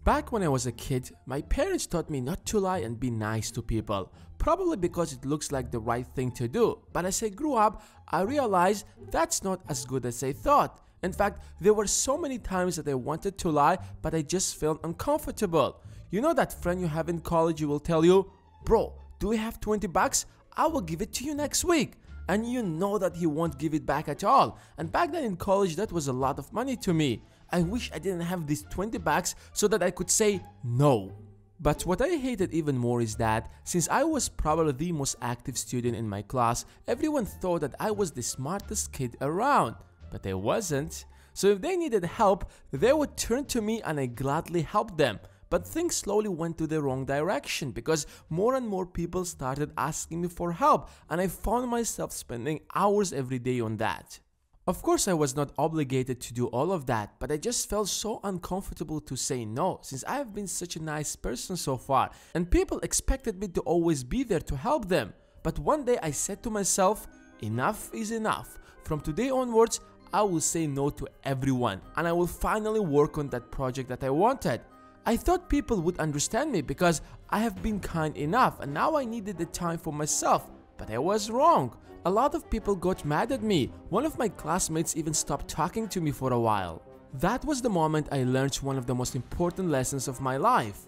Back when I was a kid, my parents taught me not to lie and be nice to people, probably because it looks like the right thing to do. But as I grew up, I realized that's not as good as I thought. In fact, there were so many times that I wanted to lie, but I just felt uncomfortable. You know that friend you have in college who will tell you, "Bro, do we have 20 bucks? I will give it to you next week." And you know that he won't give it back at all. And back then in college, that was a lot of money to me. I wish I didn't have these 20 bucks so that I could say no. But what I hated even more is that, since I was probably the most active student in my class, everyone thought that I was the smartest kid around. But I wasn't. So if they needed help, they would turn to me and I gladly helped them. But things slowly went to the wrong direction because more and more people started asking me for help, and I found myself spending hours every day on that. Of course, I was not obligated to do all of that, but I just felt so uncomfortable to say no since I have been such a nice person so far, and people expected me to always be there to help them. But one day I said to myself, enough is enough. From today onwards, I will say no to everyone, and I will finally work on that project that I wanted. I thought people would understand me because I have been kind enough and now I needed the time for myself, but I was wrong. A lot of people got mad at me. One of my classmates even stopped talking to me for a while. That was the moment I learned one of the most important lessons of my life.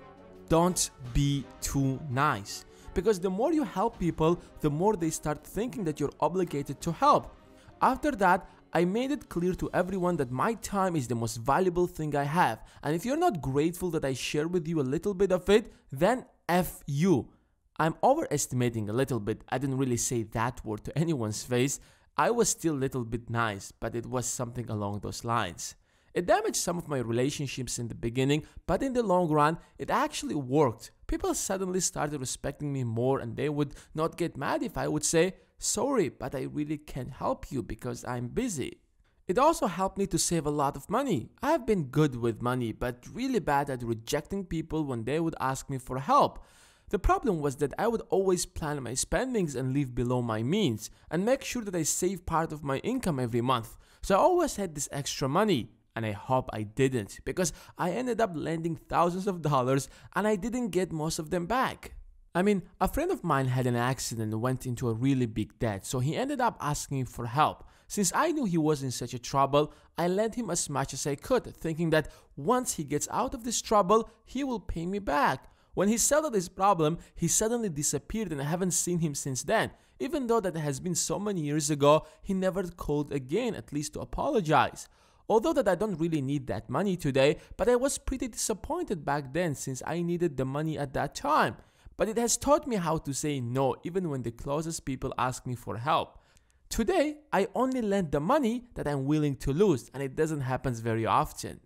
Don't be too nice. Because the more you help people, the more they start thinking that you're obligated to help. After that, I made it clear to everyone that my time is the most valuable thing I have, and if you're not grateful that I share with you a little bit of it, then F you. I'm overestimating a little bit. I didn't really say that word to anyone's face. I was still a little bit nice, but it was something along those lines. It damaged some of my relationships in the beginning, but in the long run, it actually worked. People suddenly started respecting me more, and they would not get mad if I would say, "Sorry, but I really can't help you because I'm busy." It also helped me to save a lot of money. I have been good with money, but really bad at rejecting people when they would ask me for help. The problem was that I would always plan my spendings and live below my means, and make sure that I save part of my income every month. So I always had this extra money. And I hope I didn't, because I ended up lending thousands of dollars and I didn't get most of them back. I mean, a friend of mine had an accident and went into a really big debt, so he ended up asking for help. Since I knew he was in such a trouble, I lent him as much as I could, thinking that once he gets out of this trouble, he will pay me back. When he settled his problem, he suddenly disappeared and I haven't seen him since then. Even though that has been so many years ago, he never called again, at least to apologize. Although that I don't really need that money today, but I was pretty disappointed back then since I needed the money at that time. But it has taught me how to say no even when the closest people ask me for help. Today, I only lend the money that I'm willing to lose, and it doesn't happen very often.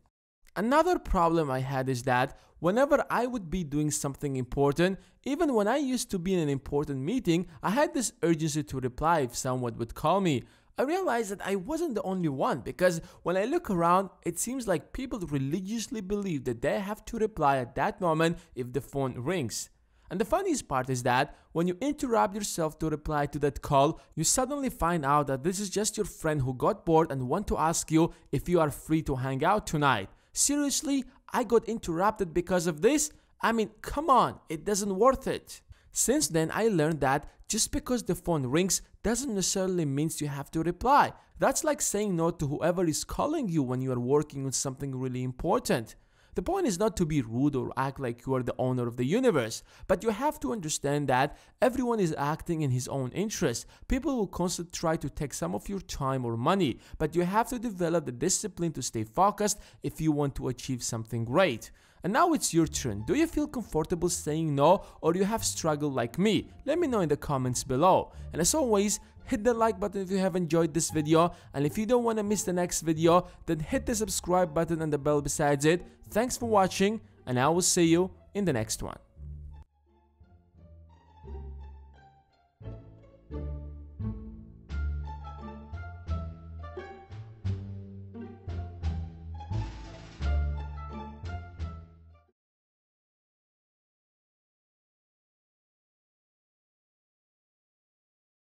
Another problem I had is that whenever I would be doing something important, even when I used to be in an important meeting, I had this urgency to reply if someone would call me. I realized that I wasn't the only one, because when I look around, it seems like people religiously believe that they have to reply at that moment if the phone rings. And the funniest part is that when you interrupt yourself to reply to that call, you suddenly find out that this is just your friend who got bored and want to ask you if you are free to hang out tonight. Seriously, I got interrupted because of this? I mean, come on, it doesn't worth it. Since then, I learned that just because the phone rings doesn't necessarily mean you have to reply. That's like saying no to whoever is calling you when you are working on something really important. The point is not to be rude or act like you are the owner of the universe, but you have to understand that everyone is acting in his own interest. People will constantly try to take some of your time or money, but you have to develop the discipline to stay focused if you want to achieve something great. And now it's your turn. Do you feel comfortable saying no, or you have struggled like me? Let me know in the comments below. And as always, hit the like button if you have enjoyed this video, and if you don't want to miss the next video, then hit the subscribe button and the bell besides it. Thanks for watching, and I will see you in the next one.